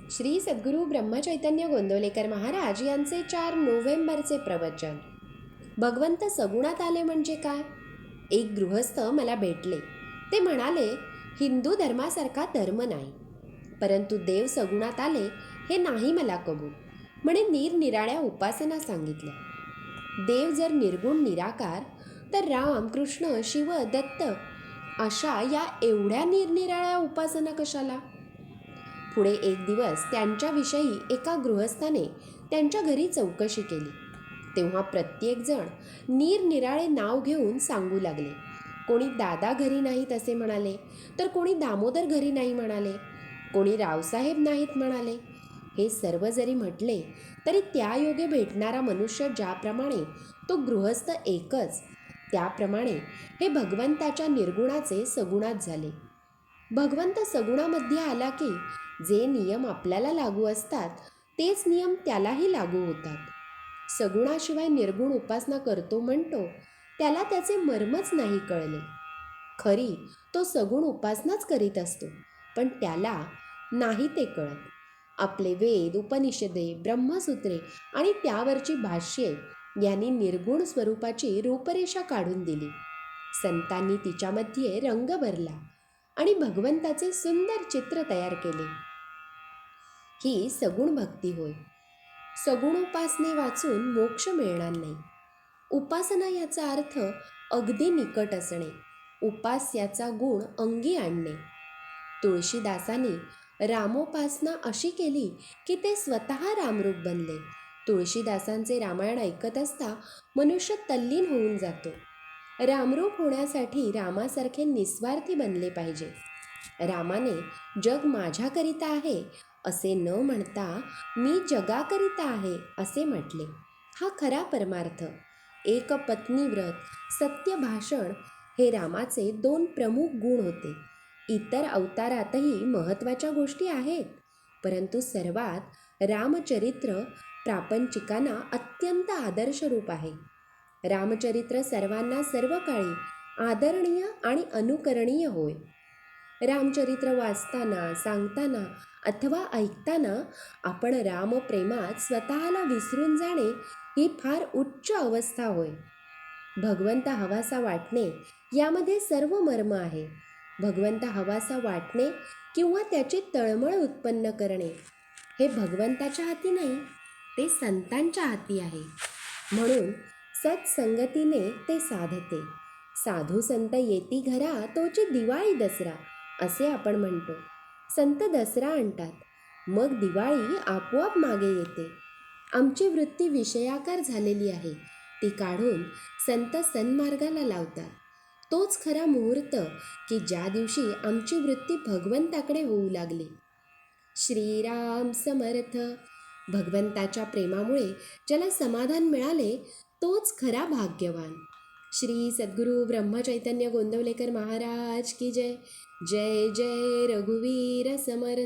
श्री सद्गुरू ब्रह्मचैतन्य गोंदवलेकर महाराज यांचे 4 नोव्हेंबरचे प्रवचन. भगवंत सगुणात आले म्हणजे काय? एक गृहस्थ मला भेटले. ते म्हणाले, हिंदू धर्मासारखा धर्म नाही, परंतु देव सगुणात आले हे नाही मला कबूल. म्हणे निरनिराळ्या उपासना सांगितल्या. देव जर निर्गुण निराकार, तर राम, कृष्ण, शिव, दत्त अशा या एवढ्या निरनिराळ्या उपासना कशाला? पुढे एक दिवस त्यांच्याविषयी एका गृहस्थाने त्यांच्या घरी चौकशी केली. तेव्हा प्रत्येकजण निरनिराळे नाव घेऊन सांगू लागले. कोणी दादा घरी नाहीत असे म्हणाले, तर कोणी दामोदर घरी नाही म्हणाले, कोणी रावसाहेब नाहीत म्हणाले. हे सर्व जरी म्हटले तरी त्या योगे भेटणारा मनुष्य ज्याप्रमाणे, तो गृहस्थ एकच, त्याप्रमाणे हे भगवंताच्या निर्गुणाचे सगुणात झाले. भगवंत सगुणामध्ये आला की जे नियम आपल्याला लागू असतात तेच नियम त्यालाही लागू होतात. सगुणाशिवाय निर्गुण उपासना करतो म्हणतो, त्याला त्याचे मर्मच नाही कळले. खरी तो सगुण उपासनाच करीत असतो, पण त्याला नाही ते कळत. आपले वेद, उपनिषदे, ब्रह्मसूत्रे आणि त्यावरची भाष्ये यांनी निर्गुण स्वरूपाची रूपरेषा काढून दिली. संतांनी तिच्यामध्ये रंग भरला आणि भगवंताचे सुंदर चित्र तयार केले. ही सगुण भक्ती होय. सगुण उपासने वाचून मोक्ष मिळणार नाही. उपासना याचा अर्थ अगदी निकट असणे, उपास्याचा गुण अंगी आणणे. तुळशीदासांनी रामोपासना अशी केली की ते स्वतः रामरूप बनले. तुळशीदासांचे रामायण ऐकत असता मनुष्य तल्लीन होऊन जातो. रामरूप होण्यासाठी रामासारखे निस्वार्थी बनले पाहिजे. रामाने जग माझ्याकरिता आहे असे न म्हणता मी जगाकरिता आहे असे म्हटले. हा खरा परमार्थ. एक पत्नीव्रत, सत्य भाषण हे रामाचे 2 प्रमुख गुण होते. इतर अवतारातही महत्त्वाच्या गोष्टी आहेत, परंतु सर्वात रामचरित्र प्रापंचिकांना अत्यंत आदर्श रूप आहे. रामचरित्र सर्वांना सर्व काळी आदरणीय आणि अनुकरणीय होय. रामचरित्र वाचताना, सांगताना अथवा ऐकताना आपण रामप्रेमात स्वतःला विसरून जाणे ही फार उच्च अवस्था होय. भगवंत हवासा वाटणे यामध्ये सर्व मर्म आहे. भगवंत हवासा वाटणे किंवा त्याची तळमळ उत्पन्न करणे हे भगवंताच्या हाती नाही, ते संतांच्या हाती आहे. म्हणून सत्संगतीने ते साधते. साधू संत येती घरा, तोची दिवाळी दसरा असे आपण म्हणतो. संत दसरा आणतात, मग दिवाळी आपोआप मागे येते. आमची वृत्ती विषयाकार झालेली आहे, ती काढून संत सन्मार्गाला लावतात. तोच खरा मुहूर्त की ज्या दिवशी आमची वृत्ती भगवंताकडे होऊ लागली. श्रीराम समर्थ. भगवंताच्या प्रेमामुळे ज्याला समाधान मिळाले तोच खरा भाग्यवान. श्री सद्गुरू ब्रह्मचैतन्य गोंदवलेकर महाराज की जय. जय जय रघुवीर समर्थ.